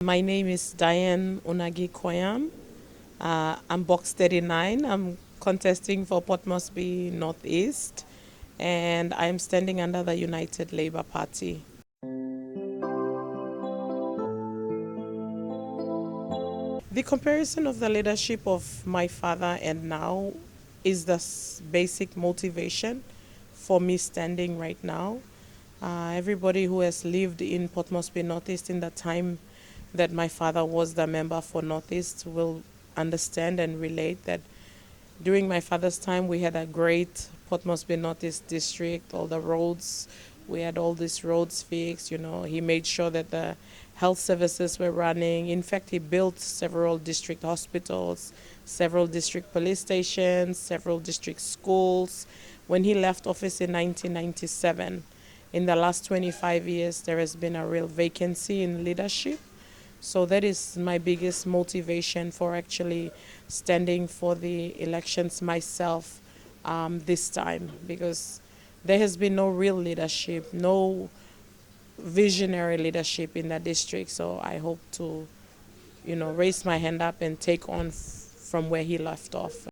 My name is Diane Unagi Koiam. I'm box 39. I'm contesting for Port Moresby Northeast, and I'm standing under the United Labour Party. The comparison of the leadership of my father and now is the basic motivation for me standing right now. Everybody who has lived in Port Moresby Northeast in the time that my father was the member for Northeast will understand and relate that during my father's time we had a great Port Moresby Northeast district, all the roads, we had all these roads fixed, he made sure that the health services were running. In fact, he built several district hospitals, several district police stations, several district schools. When he left office in 1997, in the last 25 years, there has been a real vacancy in leadership. So that is my biggest motivation for actually standing for the elections myself this time, because there has been no real leadership, no visionary leadership in that district. So I hope to, raise my hand up and take on from where he left off.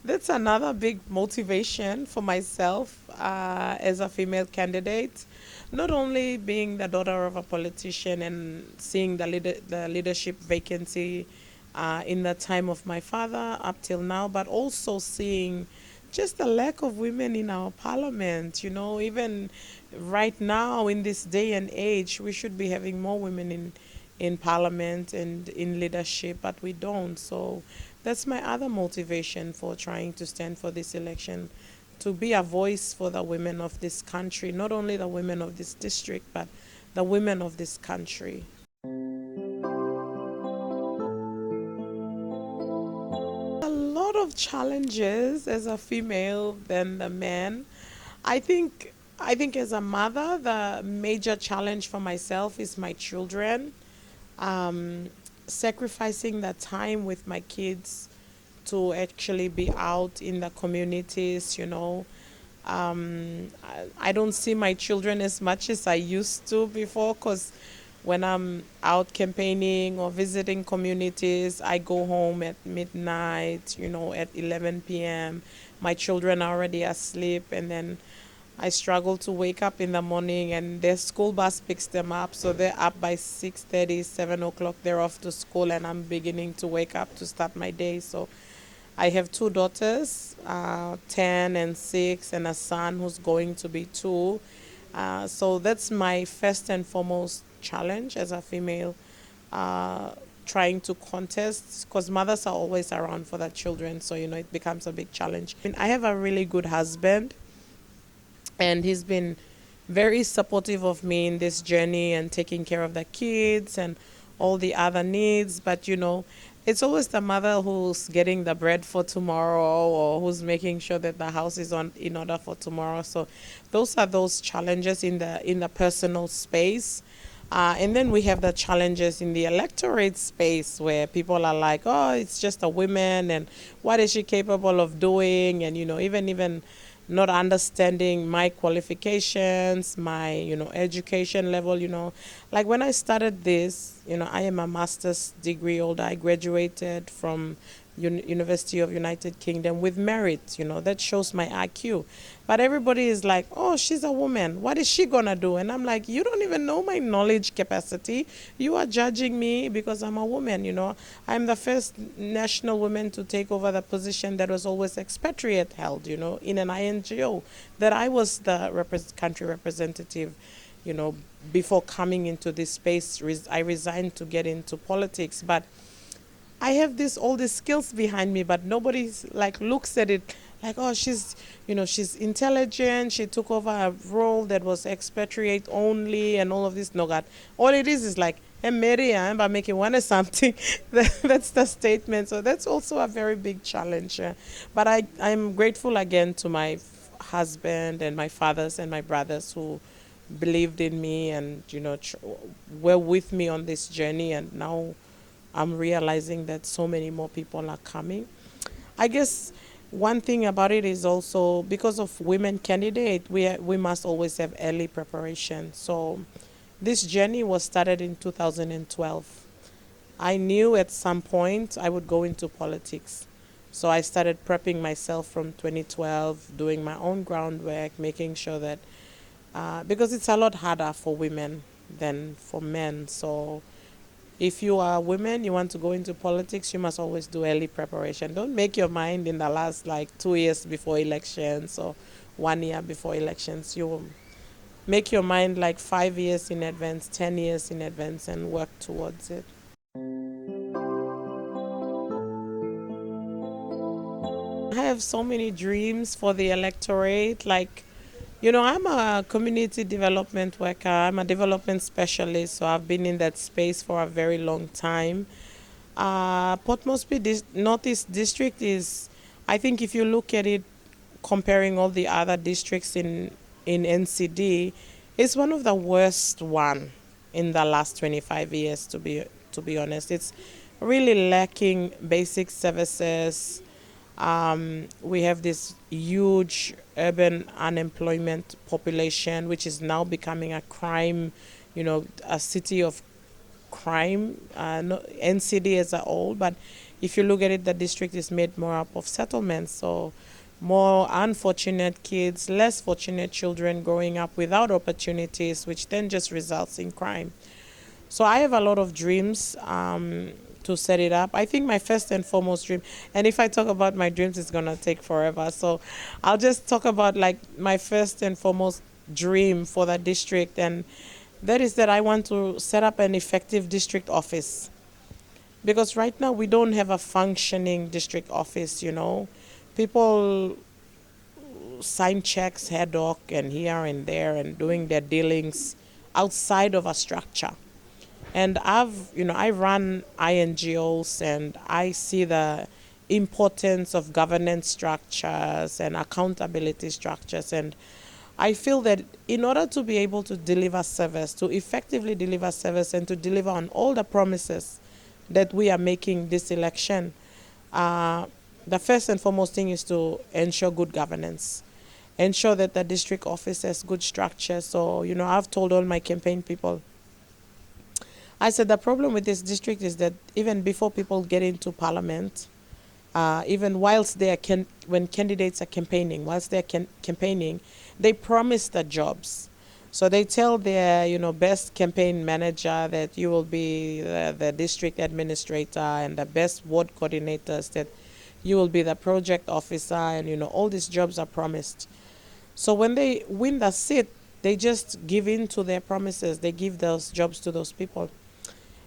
That's another big motivation for myself as a female candidate. Not only being the daughter of a politician and seeing the leadership vacancy in the time of my father up till now, but also seeing just the lack of women in our parliament. Even right now in this day and age, we should be having more women in parliament and in leadership, but we don't. So that's my other motivation for trying to stand for this election, to be a voice for the women of this country, not only the women of this district, but the women of this country. A lot of challenges as a female than the man. I think I think as a mother, the major challenge for myself is my children. Um, Sacrificing the time with my kids to actually be out in the communities. I don't see my children as much as I used to before, because when I'm out campaigning or visiting communities, I go home at midnight, at 11 p.m. My children are already asleep, and then I struggle to wake up in the morning, and their school bus picks them up. So they're up by 6:30, 7 o'clock. They're off to school, and I'm beginning to wake up to start my day. So I have two daughters, 10 and 6, and a son who's going to be 2. So that's my first and foremost challenge as a female, uh, trying to contest, because mothers are always around for their children. So, it becomes a big challenge. I have a really good husband, and he's been very supportive of me in this journey and taking care of the kids and all the other needs. But it's always the mother who's getting the bread for tomorrow, or who's making sure that the house is on in order for tomorrow. So those are those challenges in the personal space. And then we have the challenges in the electorate space, where people are like, oh, it's just a woman, and what is she capable of doing? And even not understanding my qualifications, my education level. Like when I started this, I am a master's degree holder. I graduated from University of United Kingdom with merit. That shows my IQ. But everybody is like, oh, she's a woman, what is she gonna do? And I'm like, you don't even know my knowledge capacity. You are judging me because I'm a woman. I'm the first national woman to take over the position that was always expatriate held, in an INGO, that I was the country representative, before coming into this space. I resigned to get into politics, but I have all these skills behind me, but nobody's like looks at it like, oh, she's intelligent. She took over a role that was expatriate only, and all of this. No, God, all it is like, hey, Mary, I'm making one or something. That's the statement. So that's also a very big challenge. But I'm grateful again to my husband and my fathers and my brothers who believed in me and were with me on this journey, and now I'm realizing that so many more people are coming. I guess One thing about it is also because of women candidate, we must always have early preparation. So this journey was started in 2012. I knew at some point I would go into politics. So I started prepping myself from 2012, doing my own groundwork, making sure that, because it's a lot harder for women than for men. So if you are women, you want to go into politics, you must always do early preparation. Don't make your mind in the last like 2 years before elections or 1 year before elections. You make your mind like 5 years in advance, 10 years in advance, and work towards it. I have so many dreams for the electorate. Like, I'm a community development worker, I'm a development specialist, so I've been in that space for a very long time. Port Moresby Northeast District is, I think, if you look at it, comparing all the other districts in NCD, it's one of the worst one in the last 25 years. To be honest, it's really lacking basic services. We have this huge urban unemployment population, which is now becoming a crime, a city of crime, no, NCD as a whole. But if you look at it, the district is made more up of settlements. So more unfortunate kids, less fortunate children growing up without opportunities, which then just results in crime. So I have a lot of dreams to set it up. I think my first and foremost dream, and if I talk about my dreams, it's gonna take forever. So I'll just talk about like my first and foremost dream for the district, and that is that I want to set up an effective district office. Because right now we don't have a functioning district office. People sign checks ad hoc and here and there and doing their dealings outside of a structure. And I run INGOs and I see the importance of governance structures and accountability structures. And I feel that in order to be able to deliver service, to effectively deliver service and to deliver on all the promises that we are making this election, the first and foremost thing is to ensure good governance. Ensure that the district office has good structure. So, I've told all my campaign people, I said the problem with this district is that even before people get into parliament, even whilst they are when candidates are campaigning, whilst they're campaigning, they promise the jobs. So they tell their best campaign manager that you will be the district administrator and the best ward coordinators, that you will be the project officer, and all these jobs are promised. So when they win the seat, they just give in to their promises. They give those jobs to those people.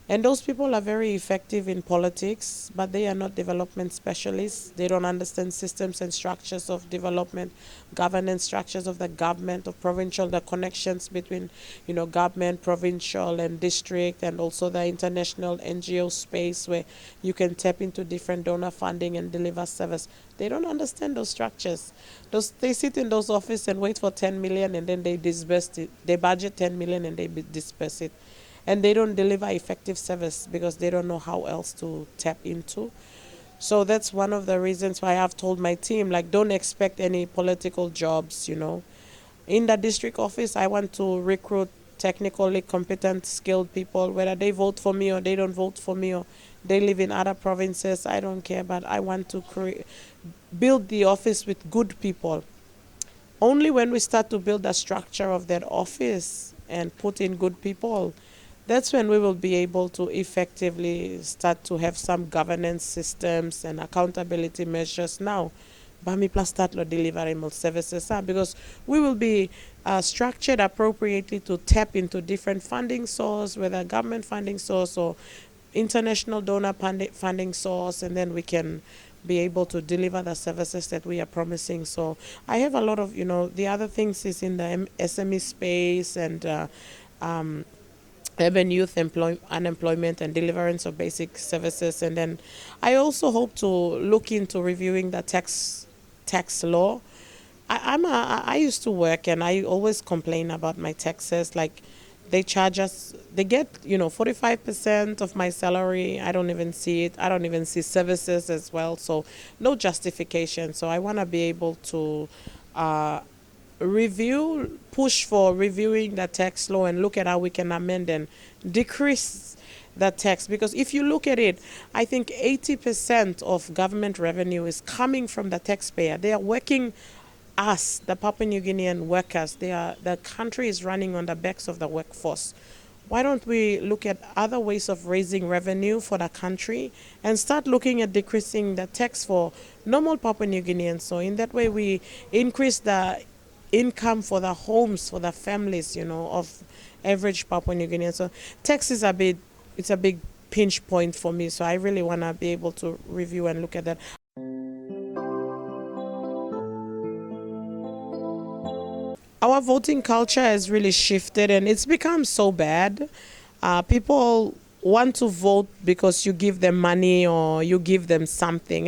And those people are very effective in politics, but they are not development specialists. They don't understand systems and structures of development, governance structures of the government, of provincial, the connections between, government, provincial, and district, and also the international NGO space where you can tap into different donor funding and deliver service. They don't understand those structures. They sit in those offices and wait for 10 million and then they disburse it. They budget 10 million and they disperse it, and they don't deliver effective service because they don't know how else to tap into. So that's one of the reasons why I've told my team, like, don't expect any political jobs. In the district office, I want to recruit technically competent, skilled people, whether they vote for me or they don't vote for me or they live in other provinces, I don't care, but I want to build the office with good people. Only when we start to build the structure of that office and put in good people, that's when we will be able to effectively start to have some governance systems and accountability measures now. Bami plus start delivering more services, because we will be structured appropriately to tap into different funding source, whether government funding source or international donor funding source, and then we can be able to deliver the services that we are promising. So I have a lot of, the other things is in the SME space and urban youth unemployment and deliverance of basic services. And then I also hope to look into reviewing the tax law. I used to work and I always complain about my taxes. Like, They charge us, they get, 45% of my salary. I don't even see it. I don't even see services as well. So no justification. So I want to be able to uh, push for reviewing the tax law and look at how we can amend and decrease the tax. Because if you look at it, I think 80% of government revenue is coming from the taxpayer. They are working us, the Papua New Guinean workers. The country is running on the backs of the workforce. Why don't we look at other ways of raising revenue for the country and start looking at decreasing the tax for normal Papua New Guineans? So in that way, we increase the income for the homes, for the families, of average Papua New Guineans. So tax is it's a big pinch point for me. So I really want to be able to review and look at that. Our voting culture has really shifted and it's become so bad. People want to vote because you give them money or you give them something.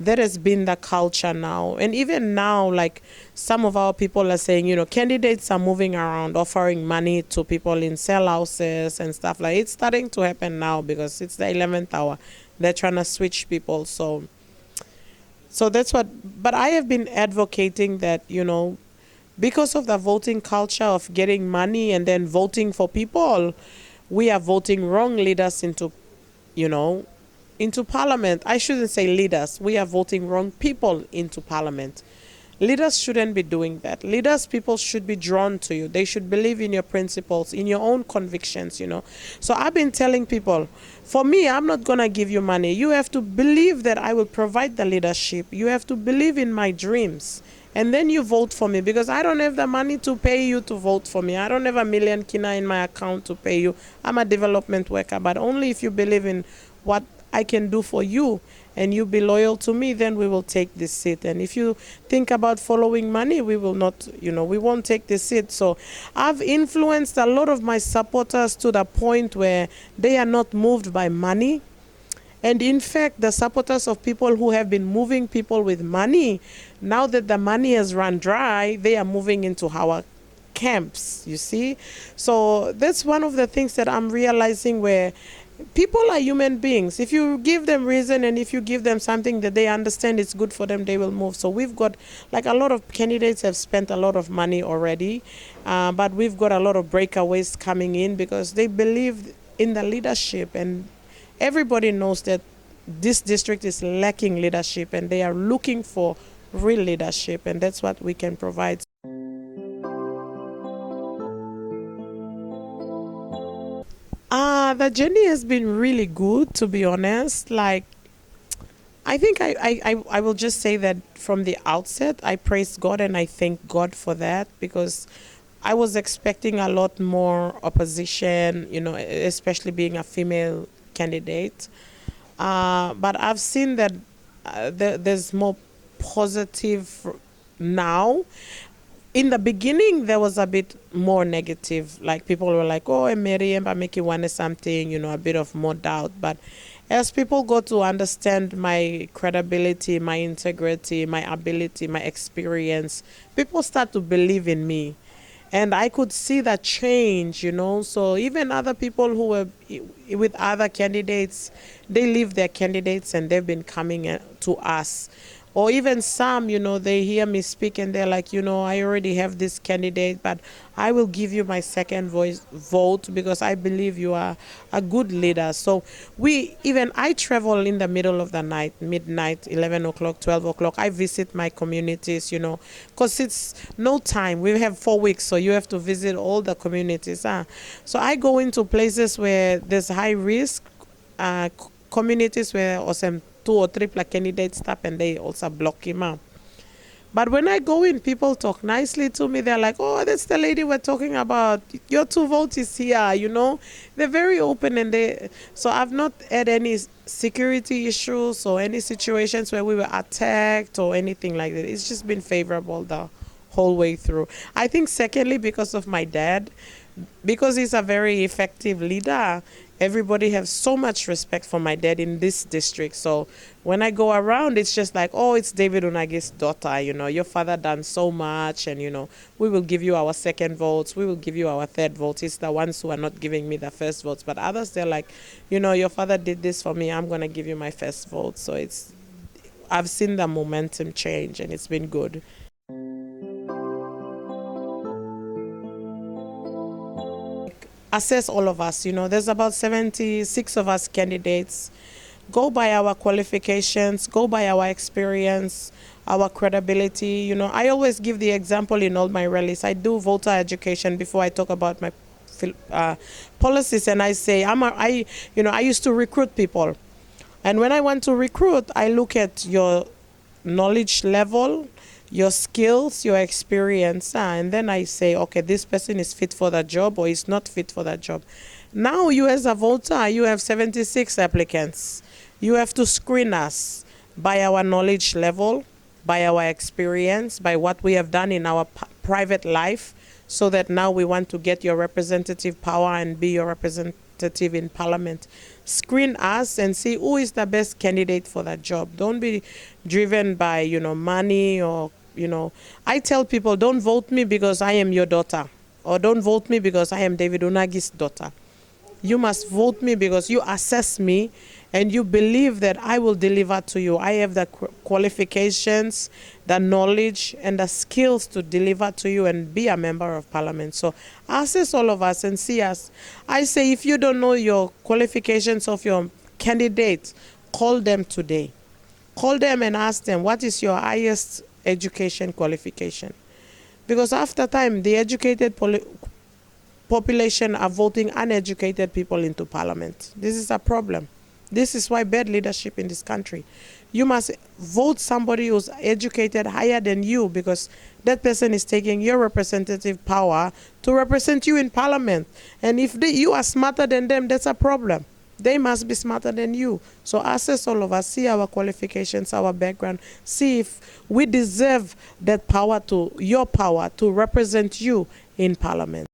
That has been the culture now. And even now, like some of our people are saying, candidates are moving around offering money to people in cell houses and stuff like it's starting to happen now because it's the 11th hour. They're trying to switch people. So that's but I have been advocating that, because of the voting culture of getting money and then voting for people, we are voting wrong leaders you know, into parliament. I shouldn't say leaders. We are voting wrong people into parliament. Leaders shouldn't be doing that. Leaders, people should be drawn to you. They should believe in your principles, in your own convictions. So I've been telling people, for me, I'm not going to give you money. You have to believe that I will provide the leadership. You have to believe in my dreams. And then you vote for me because I don't have the money to pay you to vote for me. I don't have $1 million kina in my account to pay you. I'm a development worker, but only if you believe in what I can do for you and you be loyal to me, then we will take this seat. And if you think about following money, we will not, we won't take this seat. So I've influenced a lot of my supporters to the point where they are not moved by money. And in fact, the supporters of people who have been moving people with money, now that the money has run dry, they are moving into our camps, you see. So that's one of the things that I'm realizing, where people are human beings. If you give them reason and if you give them something that they understand is good for them, they will move. So we've got, like, a lot of candidates have spent a lot of money already, but we've got a lot of breakaways coming in because they believe in the leadership, and everybody knows that this district is lacking leadership and they are looking for real leadership, and that's what we can provide. The journey has been really good, to be honest. Like, I think I will just say that from the outset, I praise God and I thank God for that, because I was expecting a lot more opposition, especially being a female candidate. But I've seen that there's more positive now. In the beginning, there was a bit more negative. Like, people were like, oh, Mary, I'm making one something, a bit of more doubt. But as people got to understand my credibility, my integrity, my ability, my experience, people start to believe in me. And I could see that change. So even other people who were with other candidates, they leave their candidates and they've been coming to us. Or even some, they hear me speak and they're like, I already have this candidate, but I will give you my second vote because I believe you are a good leader. So I travel in the middle of the night, midnight, 11 o'clock, 12 o'clock. I visit my communities, because it's no time. We have 4 weeks, so you have to visit all the communities. So I go into places where there's high risk, communities where awesome 2 or 3 candidates stop and they also block him out. But when I go in, people talk nicely to me. They're like, oh, that's the lady we're talking about. Your 2 votes is here, They're very open, and so I've not had any security issues or any situations where we were attacked or anything like that. It's just been favorable the whole way through. I think secondly, because of my dad, because he's a very effective leader, Everybody has so much respect for my dad in this district. So when I go around, it's just like, oh, it's David Unagi's daughter. Your father done so much, and we will give you our second votes. We will give you our third votes. It's the ones who are not giving me the first votes, but others, they're like, your father did this for me. I'm gonna give you my first vote. So I've seen the momentum change, and it's been good. Assess all of us. There's about 76 of us candidates. Go by our qualifications, go by our experience, our credibility. I always give the example in all my rallies. I do voter education before I talk about my policies, and I say I used to recruit people, and when I want to recruit, I look at your knowledge level, your skills, your experience, and then I say, okay, this person is fit for that job or is not fit for that job. Now you as a voter, you have 76 applicants. You have to screen us by our knowledge level, by our experience, by what we have done in our private life, so that now we want to get your representative power and be your representative in parliament. Screen us and see who is the best candidate for that job. Don't be driven by, money or, I tell people, don't vote me because I am your daughter, or don't vote me because I am David Unagi's daughter. You must vote me because you assess me and you believe that I will deliver to you. I have the qualifications, the knowledge, and the skills to deliver to you and be a member of parliament. So assess all of us and see us. I say, if you don't know your qualifications of your candidates, call them today. Call them and ask them, what is your highest education qualification? Because after time, the educated population are voting uneducated people into parliament. This is a problem. This is why bad leadership in this country. You must vote somebody who's educated higher than you, because that person is taking your representative power to represent you in parliament. And if you are smarter than them, that's a problem. They must be smarter than you. So assess all of us, see our qualifications, our background, see if we deserve that power, your power to represent you in parliament.